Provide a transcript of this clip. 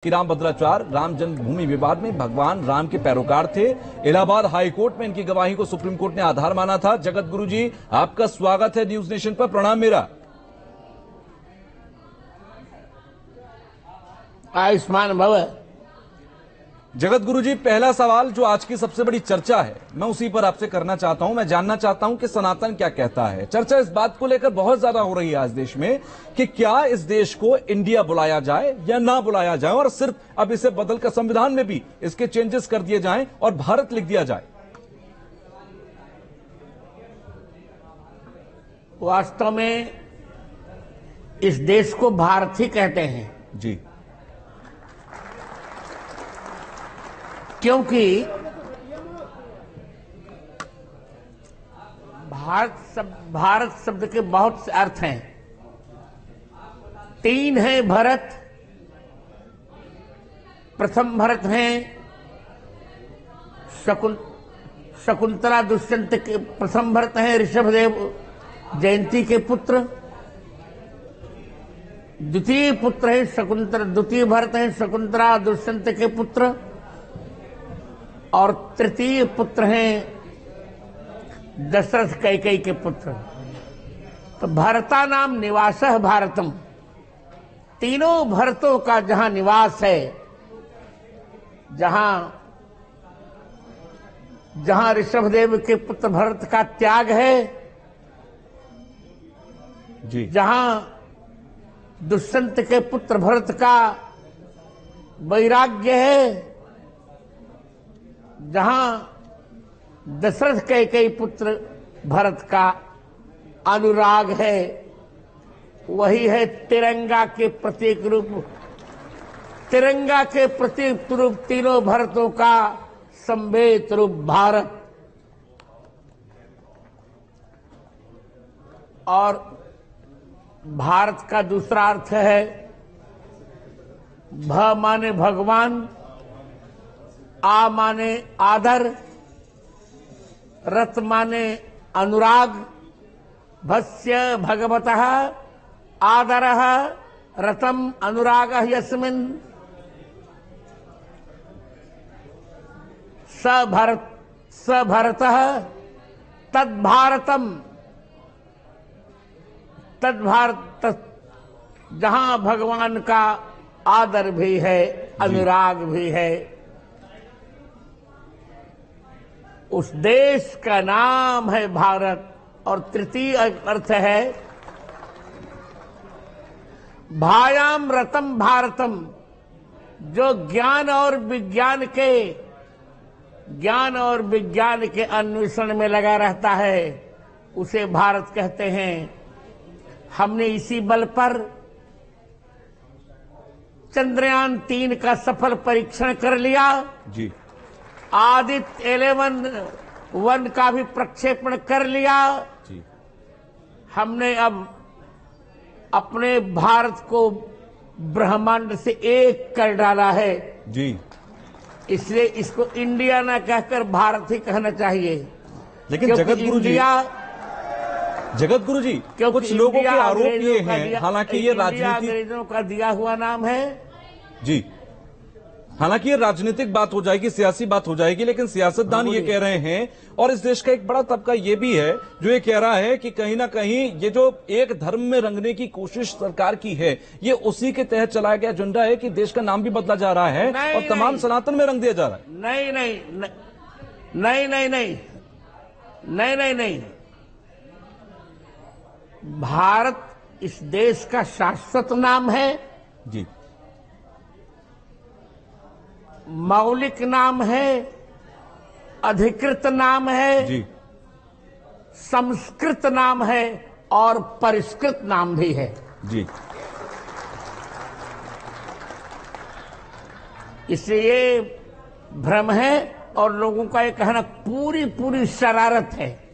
कि राम भद्राचार्य राम जन्मभूमि विवाद में भगवान राम के पैरोकार थे। इलाहाबाद हाई कोर्ट में इनकी गवाही को सुप्रीम कोर्ट ने आधार माना था। जगत गुरु जी, आपका स्वागत है न्यूज नेशन पर। प्रणाम मेरा। आयुष्मान भव। जगत गुरु जी, पहला सवाल जो आज की सबसे बड़ी चर्चा है, मैं उसी पर आपसे करना चाहता हूं। मैं जानना चाहता हूं कि सनातन क्या कहता है। चर्चा इस बात को लेकर बहुत ज्यादा हो रही है आज देश में कि क्या इस देश को इंडिया बुलाया जाए या ना बुलाया जाए, और सिर्फ अब इसे बदलकर संविधान में भी इसके चेंजेस कर दिए जाएं और भारत लिख दिया जाए। वास्तव में इस देश को भारत ही कहते हैं जी, क्योंकि भारत शब्द के बहुत से अर्थ हैं। तीन है भरत। प्रथम भरत हैं शकुंतला दुष्यंत के। प्रथम भरत हैं ऋषभदेव जयंती के पुत्र। द्वितीय पुत्र है शकुंतला। द्वितीय भरत हैं शकुंतला दुष्यंत के पुत्र। और तृतीय पुत्र हैं दशरथ कैकेयी के पुत्र। तो भरता नाम निवासः भारतम। तीनों भरतों का जहां निवास है, जहां ऋषभदेव के पुत्र भरत का त्याग है जी, जहां दुष्यंत के पुत्र भरत का वैराग्य है, जहां दशरथ कैकेयी पुत्र भरत का अनुराग है, वही है तिरंगा के प्रतीक रूप। तिरंगा के प्रतीक रूप तीनों भरतों का संवेद रूप भारत। और भारत का दूसरा अर्थ है भ माने भगवान, आ माने आदर, रत माने अनुराग। भस्य भगवतः आदरः रतम अनुरागः यस्मिन्। स भरतः तद्भारतम। जहां भगवान का आदर भी है, अनुराग भी है, उस देश का नाम है भारत। और तृतीय अर्थ है भायाम रतम भारतम। जो ज्ञान और विज्ञान के अन्वेषण में लगा रहता है, उसे भारत कहते हैं। हमने इसी बल पर चंद्रयान 3 का सफल परीक्षण कर लिया जी। आदित्य 11 का भी प्रक्षेपण कर लिया जी। हमने अब अपने भारत को ब्रह्मांड से एक कर डाला है जी। इसलिए इसको इंडिया ना कहकर भारत ही कहना चाहिए। लेकिन जगत गुरु जी, कुछ लोगों के आरोप ये हैं, हालांकि ये अंग्रेजों का दिया हुआ नाम है जी, हालांकि ये राजनीतिक बात हो जाएगी, सियासी बात हो जाएगी, लेकिन सियासतदान ये कह रहे हैं, और इस देश का एक बड़ा तबका ये भी है जो ये कह रहा है कि कहीं ना कहीं ये जो एक धर्म में रंगने की कोशिश सरकार की है, ये उसी के तहत चलाया गया एजेंडा है कि देश का नाम भी बदला जा रहा है और तमाम सनातन में रंग दिया जा रहा है। नहीं। भारत इस देश का शाश्वत नाम है जी, मौलिक नाम है, अधिकृत नाम है जी, संस्कृत नाम है और परिष्कृत नाम भी है जी। इसलिए ये भ्रम है और लोगों का ये कहना पूरी शरारत है।